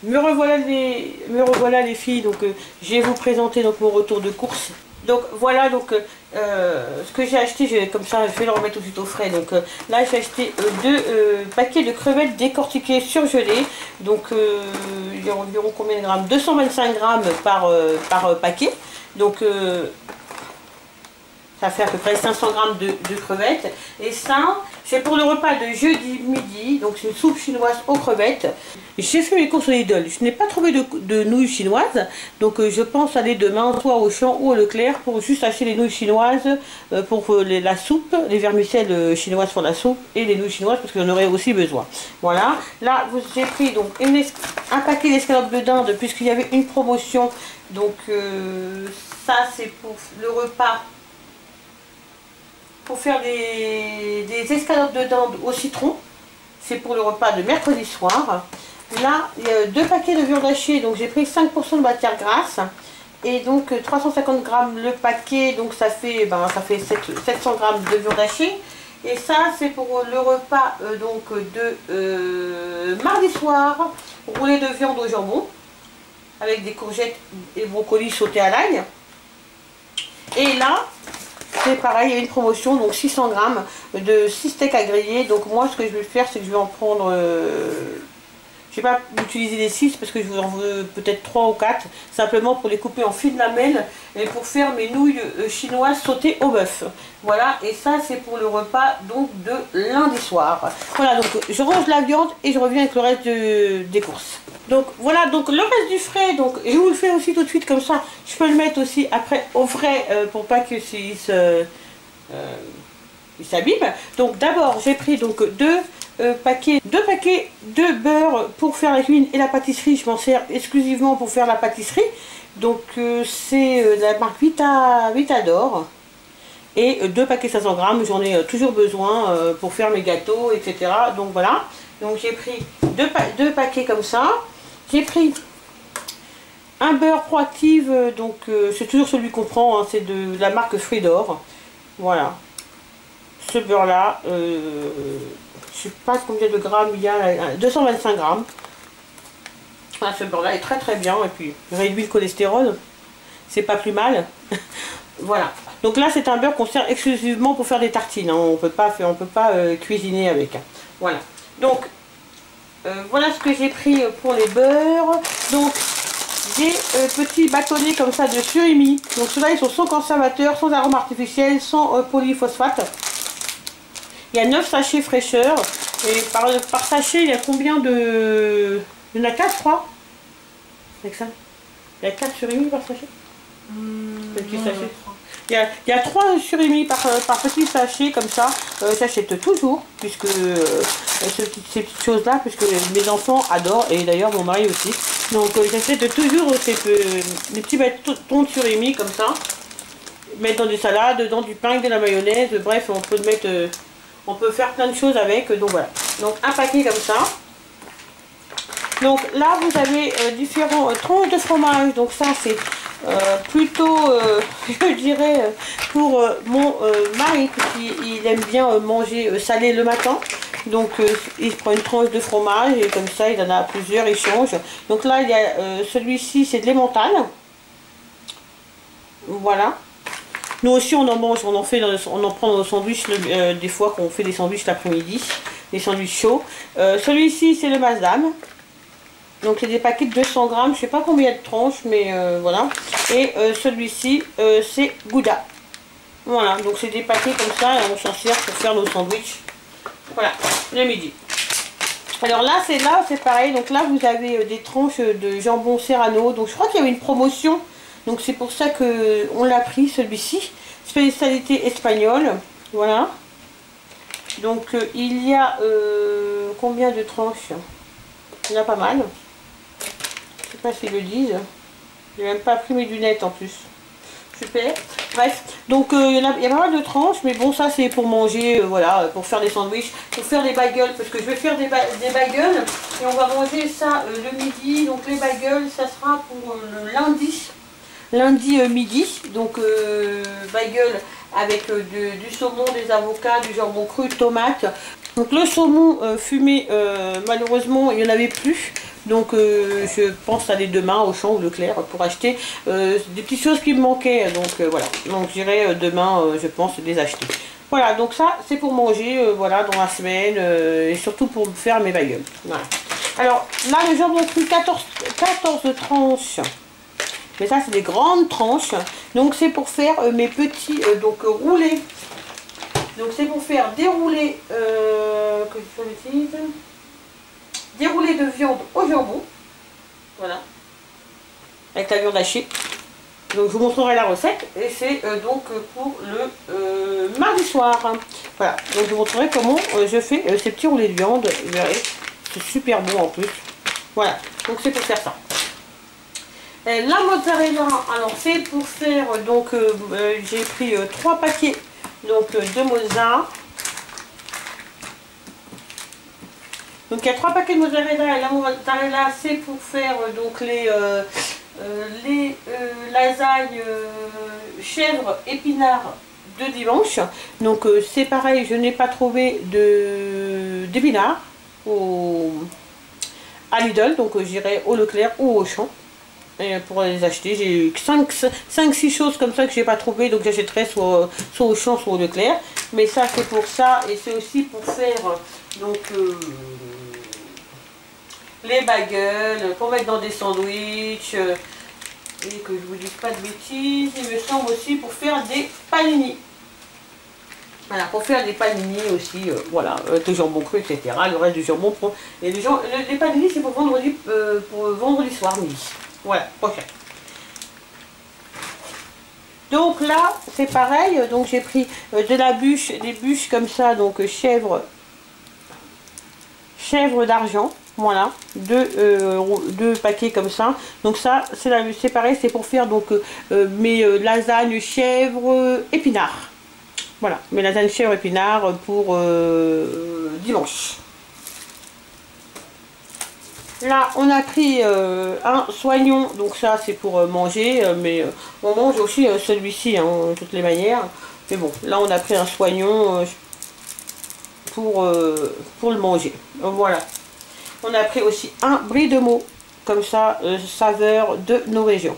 Me revoilà les filles, donc je vais vous présenter donc mon retour de course. Donc voilà donc ce que j'ai acheté, comme ça je vais le remettre tout de suite au frais. Donc là j'ai acheté deux paquets de crevettes décortiquées surgelées. Donc il y a environ combien de grammes? 225 grammes par paquet. Donc ça fait à peu près 500 grammes de crevettes. Et ça, c'est pour le repas de jeudi midi. Donc c'est une soupe chinoise aux crevettes. J'ai fait mes courses au Lidl. Je n'ai pas trouvé de nouilles chinoises. Donc je pense aller demain, soit au Auchan ou au Leclerc, pour juste acheter les nouilles chinoises pour la soupe, les vermicelles chinoises pour la soupe et les nouilles chinoises parce que j'en aurais aussi besoin. Voilà. Là, j'ai pris donc un paquet d'escalopes de dinde puisqu'il y avait une promotion. Donc ça, c'est pour le repas. Pour faire des escalopes de dinde au citron. C'est pour le repas de mercredi soir. Là, il y a 2 paquets de viande hachée. Donc j'ai pris 5% de matière grasse. Et donc 350 grammes le paquet. Donc ça fait 700 grammes de viande hachée. Et ça, c'est pour le repas de mardi soir. Roulé de viande au jambon. Avec des courgettes et brocolis sautés à l'ail. Et là, c'est pareil, il y a une promotion, donc 600 grammes de 6 steaks à griller. Donc moi, ce que je vais faire, c'est que je vais en prendre... je ne vais pas utiliser les 6 parce que je vous en veux peut-être 3 ou 4. Simplement pour les couper en fines lamelles et pour faire mes nouilles chinoises sautées au bœuf. Voilà, et ça, c'est pour le repas donc de lundi soir. Voilà, donc je range la viande et je reviens avec le reste des courses. Donc voilà, donc le reste du frais, donc je vous le fais aussi tout de suite comme ça. Je peux le mettre aussi après au frais pour pas que il s'abîme. Donc d'abord j'ai pris donc deux paquets de beurre pour faire la cuisine et la pâtisserie. Je m'en sers exclusivement pour faire la pâtisserie. Donc c'est la marque Vitador. Et 2 paquets 500 grammes, j'en ai toujours besoin pour faire mes gâteaux, etc. Donc voilà. Donc j'ai pris deux paquets comme ça. J'ai pris un beurre Proactive, donc c'est toujours celui qu'on prend, hein, c'est de la marque Fruits d'Or. Voilà. Ce beurre là, je sais pas combien de grammes il y a, 225 grammes. Voilà, ce beurre là est très très bien et puis il réduit le cholestérol. C'est pas plus mal. Voilà. Donc là c'est un beurre qu'on sert exclusivement pour faire des tartines, hein. On peut pas cuisiner avec. Hein. Voilà. Donc voilà ce que j'ai pris pour les beurres. Donc des petits bâtonnets comme ça de surimi. Donc ceux-là ils sont sans conservateur, sans arôme artificiel, sans polyphosphate. Il y a 9 sachets fraîcheur. Et par sachet il y a combien de... Il y en a 4 je crois. Avec ça. Il y a 4 surimi par sachet. Petit sachet. Il y a 3 surimi par petit sachet comme ça. J'achète toujours puisque ces petites choses là, puisque mes enfants adorent et d'ailleurs mon mari aussi. Donc j'achète toujours des petits bâtons de surimi comme ça. Mettre dans des salades, dans du pain, de la mayonnaise. Bref, on peut mettre, on peut faire plein de choses avec. Donc voilà. Donc un paquet comme ça. Donc là vous avez différents tranches de fromage. Donc ça c'est plutôt je dirais pour mon mari qui aime bien manger salé le matin. Donc il prend une tranche de fromage et comme ça il en a plusieurs, il change. Donc là il y a celui-ci, c'est de l'emmental. Voilà. Nous aussi on en mange, on en prend dans nos sandwichs des fois quand on fait des sandwichs l'après-midi, des sandwichs chauds. Celui-ci c'est le Maasdam. Donc c'est des paquets de 200 grammes, je sais pas combien de tranches, mais voilà. Et celui-ci, c'est Gouda. Voilà, donc c'est des paquets comme ça et on s'en sert pour faire nos sandwichs. Voilà, le midi. Alors là c'est pareil, donc là vous avez des tranches de jambon serrano. Donc je crois qu'il y avait une promotion, donc c'est pour ça que on l'a pris celui-ci. Spécialité espagnole, voilà. Donc il y a combien de tranches? Il y en a pas mal. Je sais pas s'ils le disent. J'ai même pas pris mes lunettes en plus. Super. Bref, donc il y a pas mal de tranches, mais bon, ça c'est pour manger, voilà, pour faire des sandwichs, pour faire des bagels, parce que je vais faire des bagels et on va manger ça le midi. Donc les bagels, ça sera pour le lundi midi. Donc bagels avec du saumon, des avocats, du jambon cru, tomates. Donc le saumon fumé, malheureusement il n'y en avait plus. Donc je pense aller demain au Auchan ou Leclerc pour acheter des petites choses qui me manquaient. Donc voilà, donc j'irai demain, je pense, les acheter. Voilà, donc ça c'est pour manger voilà, dans la semaine et surtout pour faire mes bagels. Voilà. Alors là le jambon cru 14 tranches. Mais ça c'est des grandes tranches. Donc c'est pour faire mes petits donc roulés. Donc c'est pour faire dérouler dérouler de viande au jambon. Voilà. Avec la viande hachée. Donc je vous montrerai la recette. Et c'est donc pour le mardi soir. Voilà. Donc je vous montrerai comment je fais ces petits roulés de viande. Vous verrez. C'est super bon en plus. Voilà. Donc c'est pour faire ça. La mozzarella, alors c'est pour faire, donc j'ai pris 3 paquets donc, de mozza. Donc il y a 3 paquets de mozzarella et la mozzarella c'est pour faire donc les lasagnes chèvre épinards de dimanche. Donc c'est pareil, je n'ai pas trouvé d'épinards à Lidl, donc j'irai au Leclerc ou au Auchan. Et pour les acheter, j'ai eu 5-6 choses comme ça que j'ai pas trouvé, donc j'achèterai soit au Auchan soit au Leclerc. Mais ça c'est pour ça et c'est aussi pour faire donc les bagels, pour mettre dans des sandwichs et que je vous dise pas de bêtises. Il me semble aussi pour faire des panini. Voilà, pour faire des panini aussi, voilà, avec le jambon cru, etc. Le reste du jambon pour... Et les panini c'est pour vendredi soir midi. Voilà, prochain. Donc là, c'est pareil. Donc j'ai pris de la bûche, des bûches comme ça, donc chèvre d'argent. Voilà, deux paquets comme ça. Donc ça, c'est pareil, c'est pour faire donc mes lasagnes chèvre épinards. Voilà, mes lasagnes chèvre épinards pour dimanche. Là, on a pris un soignon, donc ça c'est pour manger, mais on mange aussi celui-ci, hein, de toutes les manières. Mais bon, là on a pris un soignon pour le manger. Voilà. On a pris aussi un brie de meaux, comme ça, saveur de nos régions.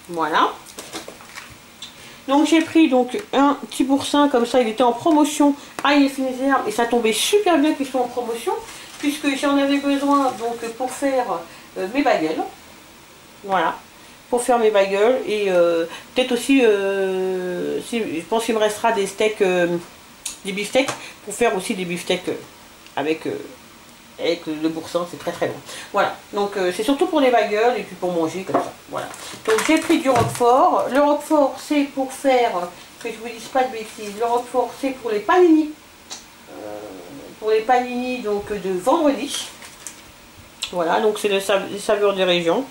Voilà. Donc j'ai pris donc un petit boursin, comme ça, il était en promotion à Yves-Misère, et ça tombait super bien qu'ils soient en promotion, puisque j'en avais besoin donc pour faire mes bagels. Voilà, pour faire mes bagels et peut-être aussi, je pense qu'il me restera des steaks, des beefsteaks, pour faire aussi des beefsteaks avec le boursin, c'est très très bon. Voilà, donc c'est surtout pour les bagels et puis pour manger comme ça. Voilà, donc j'ai pris du roquefort. Le roquefort c'est pour faire, que je vous dise pas de bêtises, le roquefort c'est pour les panini. Pour les panini donc de vendredi. Voilà, donc c'est les saveurs des régions.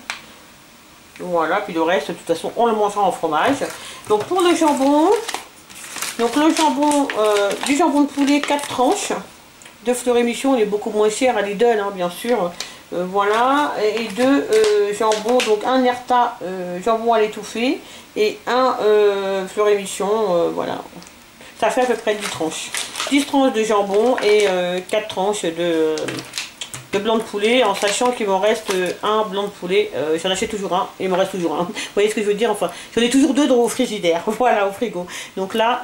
Voilà, puis le reste de toute façon on le mangera en fromage. Donc pour le jambon, donc le jambon, du jambon de poulet 4 tranches de Fleury-Michon, il est beaucoup moins cher à Lidl, hein, bien sûr. Voilà, et deux jambons, donc un Nerta jambon à l'étouffée et un Fleury-Michon, voilà. Ça fait à peu près 10 tranches. 10 tranches de jambon et 4 tranches de blanc de poulet, en sachant qu'il m'en reste un blanc de poulet. J'en achète toujours un et il me reste toujours un. Vous voyez ce que je veux dire? Enfin, j'en ai toujours deux dans au frigidaire, voilà, au frigo. Donc là,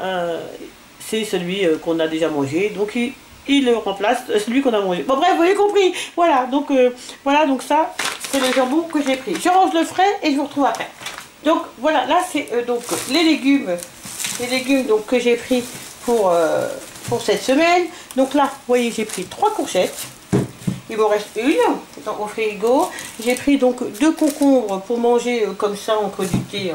c'est celui qu'on a déjà mangé. Donc il le remplace, celui qu'on a mangé. Bon bref, vous avez compris. Voilà, donc ça, c'est le jambon que j'ai pris. Je range le frais et je vous retrouve après. Donc voilà, là c'est donc les légumes donc, que j'ai pris pour cette semaine. Donc là, vous voyez, j'ai pris 3 courgettes. Il m'en reste une au frigo. J'ai pris donc 2 concombres pour manger comme ça en crudité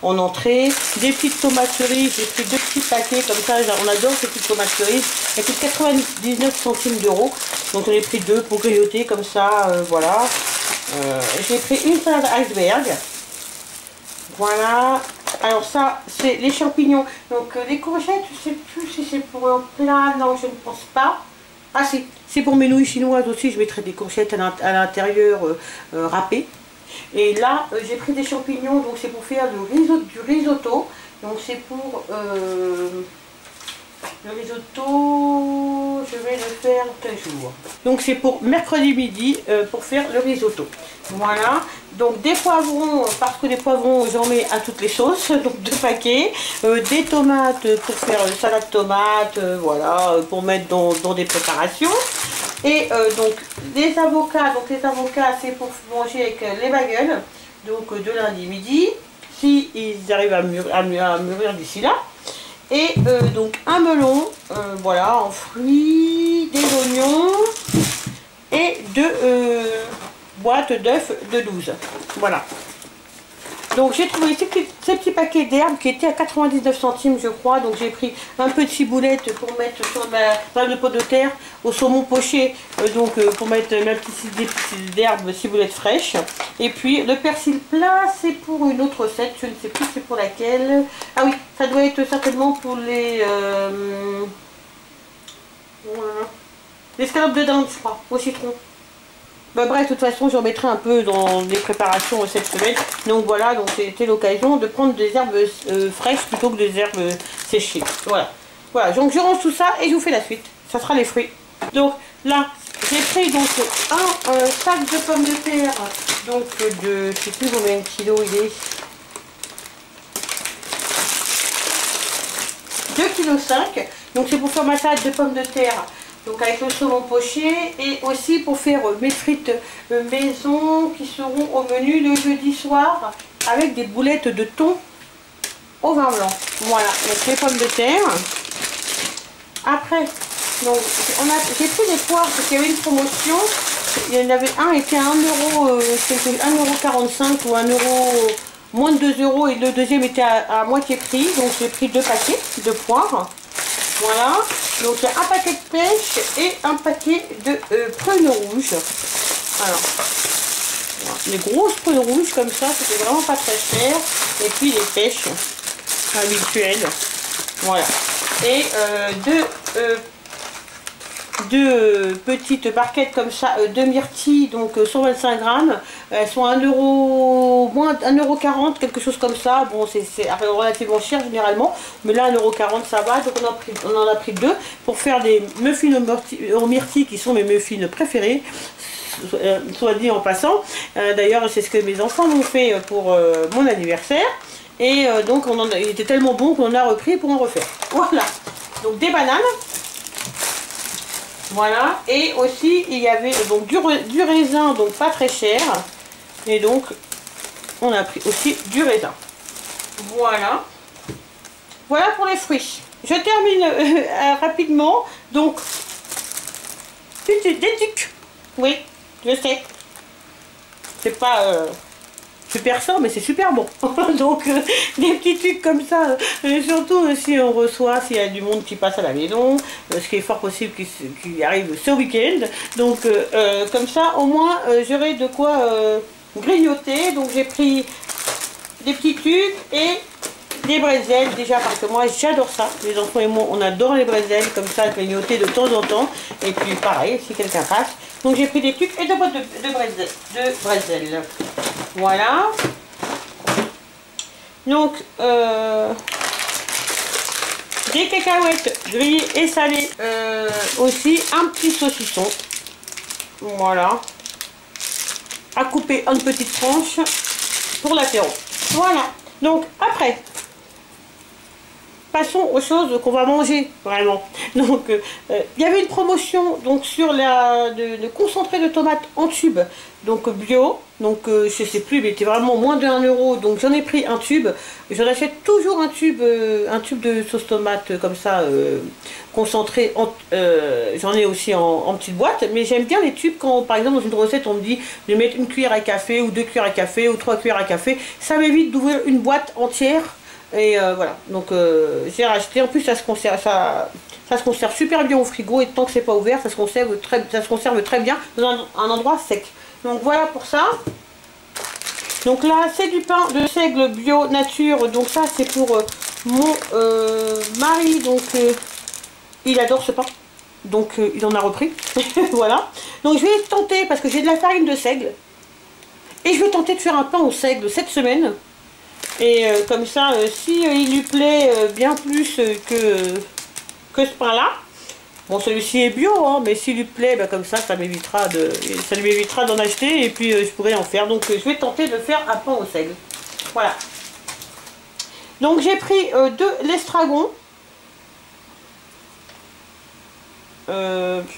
en entrée. Des petites tomates cerises. J'ai pris 2 petits paquets comme ça. On adore ces petites tomates cerises. Elles coûtent 99 centimes d'euros. Donc j'en ai pris 2 pour grignoter comme ça. Voilà. J'ai pris une salade iceberg. Voilà. Alors ça, c'est les champignons. Donc les courgettes, je ne sais plus si c'est pour un plat. Non, je ne pense pas. Ah si, c'est pour mes nouilles chinoises aussi. Je mettrai des courgettes à l'intérieur râpées. Et là, j'ai pris des champignons. Donc c'est pour faire du risotto. Donc c'est pour Le risotto, je vais le faire quel jour? Donc c'est pour mercredi midi pour faire le risotto. Voilà, donc des poivrons, parce que les poivrons j'en mets à toutes les sauces, donc 2 paquets, des tomates pour faire salade tomate, voilà, pour mettre dans des préparations. Et donc des avocats, c'est pour manger avec les bagels, donc de lundi midi, si ils arrivent à mûrir d'ici là. Et donc un melon, voilà, en fruits, des oignons et 2 boîtes d'œufs de 12. Voilà. Donc j'ai trouvé ces petits paquets d'herbes qui étaient à 99 centimes je crois. Donc j'ai pris un peu de ciboulette pour mettre sur ma table de pot de terre, au saumon poché, pour mettre ma petite d'herbes ciboulette fraîche. Et puis le persil plat c'est pour une autre recette, je ne sais plus c'est pour laquelle. Ah oui, ça doit être certainement pour les escalopes de dinde je crois, au citron. Bah bref, de toute façon, j'en mettrai un peu dans les préparations cette semaine. Donc voilà, donc c'était l'occasion de prendre des herbes fraîches plutôt que des herbes séchées. Voilà. Voilà, donc je range tout ça et je vous fais la suite. Ça sera les fruits. Donc là, j'ai pris donc un sac de pommes de terre. Donc de, je sais plus combien de kilos il est. 2,5 kg. Donc c'est pour faire ma salade de pommes de terre. Donc avec le saumon poché et aussi pour faire mes frites maison qui seront au menu le jeudi soir avec des boulettes de thon au vin blanc. Voilà, donc les pommes de terre. Après, donc j'ai pris des poires parce qu'il y avait une promotion. Il y en avait un était à 1,45 € ou 1 euro, moins de 2 € et le deuxième était à moitié prix. Donc j'ai pris 2 paquets de poires. Voilà, donc il y a un paquet de pêche et un paquet de prunes rouges. Alors, voilà, les grosses prunes rouges comme ça, c'était vraiment pas très cher. Et puis les pêches habituelles. Voilà. Et deux petites barquettes comme ça de myrtilles, donc 125 grammes. Elles sont à 1 €, moins 1,40 €, quelque chose comme ça. Bon, c'est relativement cher généralement, mais là 1,40 € ça va. Donc on en a pris 2 pour faire des muffins aux myrtilles qui sont mes muffins préférés. Soit dit en passant. D'ailleurs, c'est ce que mes enfants m'ont fait pour mon anniversaire. Et donc il était tellement bon qu'on en a repris pour en refaire. Voilà. Donc des bananes. Voilà, et aussi il y avait donc du raisin, donc pas très cher. Et donc on a pris aussi du raisin. Voilà. Voilà pour les fruits. Je termine rapidement. Donc des tucs. Oui, je sais. C'est pas super ça, mais c'est super bon. Donc des petits trucs comme ça, surtout si on reçoit, s'il y a du monde qui passe à la maison, ce qui est fort possible qu'il arrive ce week-end. Donc comme ça au moins j'aurai de quoi grignoter. Donc j'ai pris des petits trucs et des bretzels déjà parce que moi j'adore ça. Les enfants et moi on adore les bretzels comme ça grignoter de temps en temps. Et puis pareil si quelqu'un passe. Donc j'ai pris des trucs et 2 boîtes de bretzels. Voilà. Donc des cacahuètes grillées et salées. Aussi un petit saucisson. Voilà. À couper en petites tranches pour l'apéro. Voilà. Donc après, passons aux choses qu'on va manger vraiment. Donc il y avait une promotion donc sur le concentré de tomates en tube, donc bio. Donc je sais plus, mais c'était vraiment moins de 1 €. Donc j'en ai pris un tube. J'en achète toujours un tube de sauce tomate comme ça concentré. J'en ai aussi en petite boîte. Mais j'aime bien les tubes quand par exemple dans une recette on me dit de mettre 1 cuillère à café ou 2 cuillères à café ou 3 cuillères à café. Ça m'évite d'ouvrir une boîte entière. Et voilà, donc j'ai racheté. En plus ça se conserve, ça se conserve super bien au frigo. Et tant que c'est pas ouvert, ça se conserve très bien dans un endroit sec. Donc voilà pour ça. Donc là c'est du pain de seigle bio nature. Donc ça c'est pour mon mari. Donc il adore ce pain. Donc il en a repris. Voilà. Donc je vais tenter parce que j'ai de la farine de seigle. Et je vais tenter de faire un pain au seigle cette semaine. Et comme ça, si il lui plaît bien plus que ce pain là. Bon, celui-ci est bio, hein, mais s'il lui plaît, bah, comme ça m'évitera d'en acheter et puis je pourrais en faire. Donc je vais tenter de faire un pain au seigle. Voilà. Donc j'ai pris de l'estragon.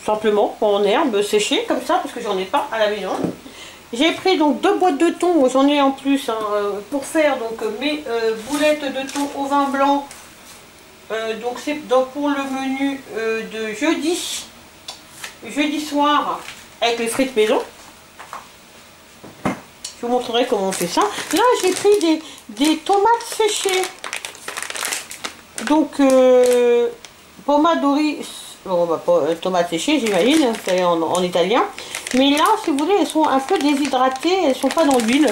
Simplement en herbe séchée comme ça parce que j'en ai pas à la maison. J'ai pris donc 2 boîtes de thon, j'en ai en plus hein, pour faire donc mes boulettes de thon au vin blanc. Donc c'est pour le menu de jeudi soir avec les frites maison. Je vous montrerai comment on fait ça. Là j'ai pris des tomates séchées. Donc pomodori. Bon, bah, tomates séchées, j'imagine, c'est en italien. Mais là, si vous voulez, elles sont un peu déshydratées, elles sont pas dans l'huile.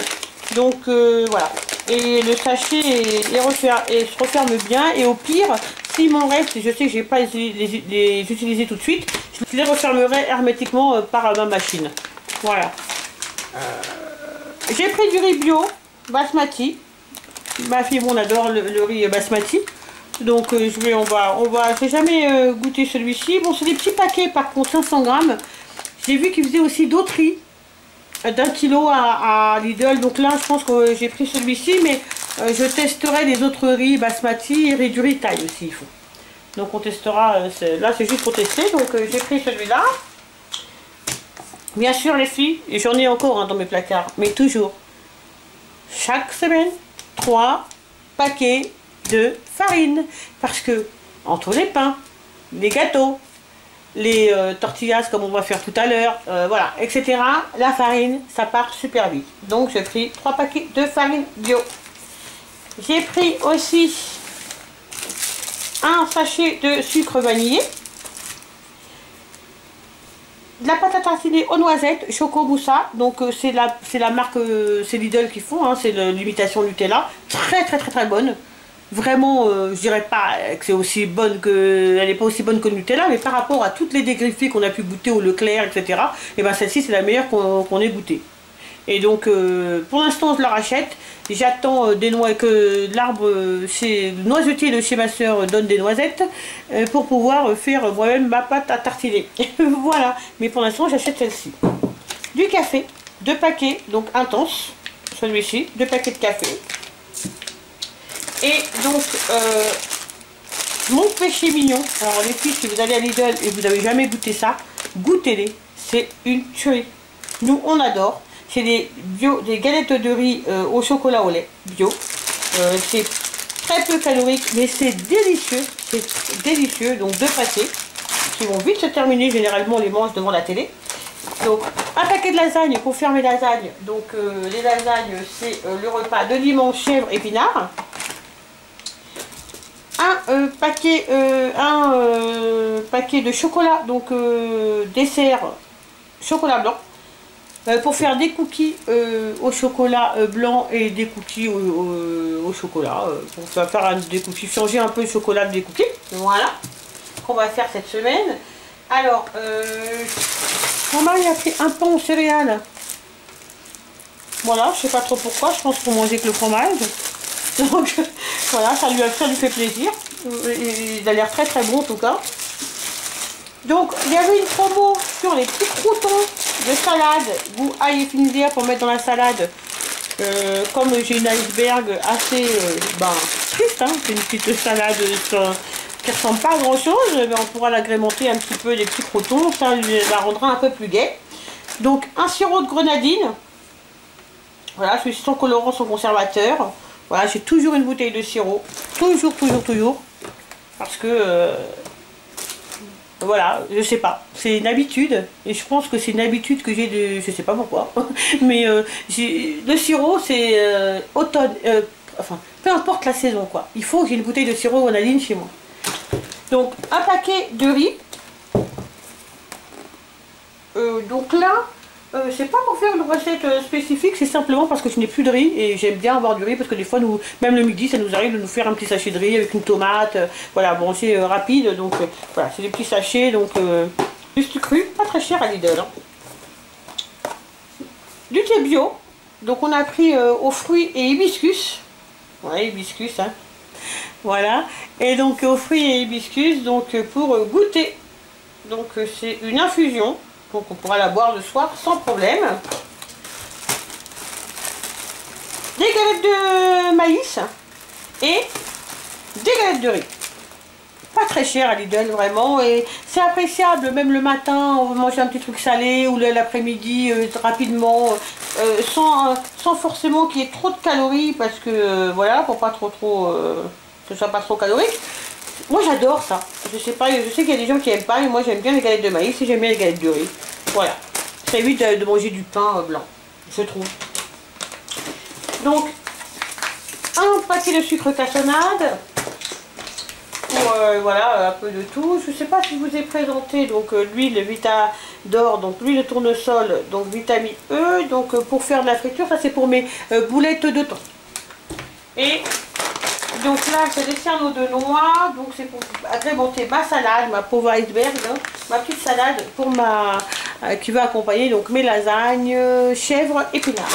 Donc, voilà. Et le sachet se referme bien. Et au pire, s'il m'en reste, et je sais que je vais pas les utiliser tout de suite, je les refermerai hermétiquement par ma machine. Voilà. J'ai pris du riz bio, basmati. Ma fille, bon, on adore le riz basmati. Donc j'ai jamais goûté celui-ci. Bon, c'est des petits paquets par contre, 500 grammes. J'ai vu qu'ils faisaient aussi d'autres riz d'1 kilo à Lidl. Donc là, je pense que j'ai pris celui-ci, mais je testerai les autres riz basmati et du riz thaï aussi, il faut. Donc on testera, là c'est juste pour tester. Donc j'ai pris celui-là. Bien sûr les filles, et j'en ai encore hein, dans mes placards, mais toujours, chaque semaine, 3 paquets de farine, parce que entre les pains, les gâteaux, les tortillas comme on va faire tout à l'heure, voilà, etc. La farine, ça part super vite. Donc j'ai pris 3 paquets de farine bio. J'ai pris aussi un sachet de sucre vanillé, de la pâte à tartiner aux noisettes, Choco Moussa. Donc c'est la marque, c'est Lidl qui font, hein, c'est l'imitation Nutella, très bonne. Vraiment, je dirais pas que c'est aussi bonne que, elle n'est pas aussi bonne que le Nutella, mais par rapport à toutes les dégriffées qu'on a pu goûter au Leclerc, etc. Et ben celle-ci c'est la meilleure qu'on ait goûtée. Et donc pour l'instant je la rachète. J'attends des noix que l'arbre chez le noisetier de chez ma soeur donne des noisettes pour pouvoir faire moi-même ma pâte à tartiner. Voilà. Mais pour l'instant j'achète celle-ci. Du café, 2 paquets, donc intense. Celui-ci, 2 paquets de café. Et donc, mon péché mignon. Alors les filles, si vous allez à Lidl et vous n'avez jamais goûté ça, goûtez-les. C'est une tuerie. Nous, on adore. C'est des galettes de riz au chocolat au lait bio. C'est très peu calorique, mais c'est délicieux. C'est délicieux. Donc 2 paquets qui vont vite se terminer. Généralement, on les mange devant la télé. Donc un paquet de lasagnes pour faire mes lasagnes. Donc les lasagnes, c'est le repas de dimanche, chèvre et pinard. Un paquet de chocolat, donc dessert chocolat blanc, pour faire des cookies au chocolat blanc et des cookies au chocolat, pour faire des cookies, changer un peu le chocolat des cookies. Voilà, qu'on va faire cette semaine. Alors, mon mari a pris un pain aux céréales. Voilà, je sais pas trop pourquoi, je pense pour manger que le fromage. Donc voilà, ça lui fait plaisir. Il a l'air très bon en tout cas. Donc il y avait une promo sur les petits croutons de salade goût ail et fines pour mettre dans la salade. Comme j'ai une iceberg assez triste, hein, c'est une petite salade qui ressemble pas à grand chose, mais on pourra l'agrémenter un petit peu des petits croutons, ça la rendra un peu plus gai. Donc un sirop de grenadine. Voilà, celui-ci sans colorant, sans conservateur. Voilà, j'ai toujours une bouteille de sirop. Toujours. Parce que, voilà, je sais pas. C'est une habitude. Et je pense que c'est une habitude que j'ai de... Je sais pas pourquoi. Mais le sirop, c'est automne... enfin, peu importe la saison, quoi. Il faut que j'ai une bouteille de sirop grenadine chez moi. Donc, un paquet de riz. Donc là... c'est pas pour faire une recette spécifique, c'est simplement parce que je n'ai plus de riz et j'aime bien avoir du riz parce que des fois, même le midi, ça nous arrive de nous faire un petit sachet de riz avec une tomate. Voilà, bon, c'est rapide, donc voilà, c'est des petits sachets, donc juste cru, pas très cher à Lidl. Hein. Du thé bio, donc on a pris aux fruits et hibiscus. Ouais, hibiscus, hein. Voilà. Et donc aux fruits et hibiscus, donc pour goûter. Donc c'est une infusion, donc on pourra la boire le soir sans problème. Des galettes de maïs et des galettes de riz. Pas très cher à Lidl vraiment, et c'est appréciable même le matin, on va manger un petit truc salé ou l'après-midi rapidement, sans forcément qu'il y ait trop de calories, parce que voilà, pour pas que ce soit pas trop calorique. Moi j'adore ça, je sais pas, je sais qu'il y a des gens qui aiment pas, mais moi j'aime bien les galettes de maïs et j'aime bien les galettes de riz. Voilà, ça évite de manger du pain blanc, je trouve. Donc un paquet de sucre cassonade. Pour voilà, un peu de tout. Je ne sais pas si je vous ai présenté donc l'huile Vita d'or, donc l'huile de tournesol, donc vitamine E, donc pour faire de la friture, ça c'est pour mes boulettes de thon. Et donc là c'est des cerneaux de noix, donc c'est pour agrémenter ma salade, ma pauvre iceberg, hein, ma petite salade pour qui va accompagner donc mes lasagnes, chèvres, épinards.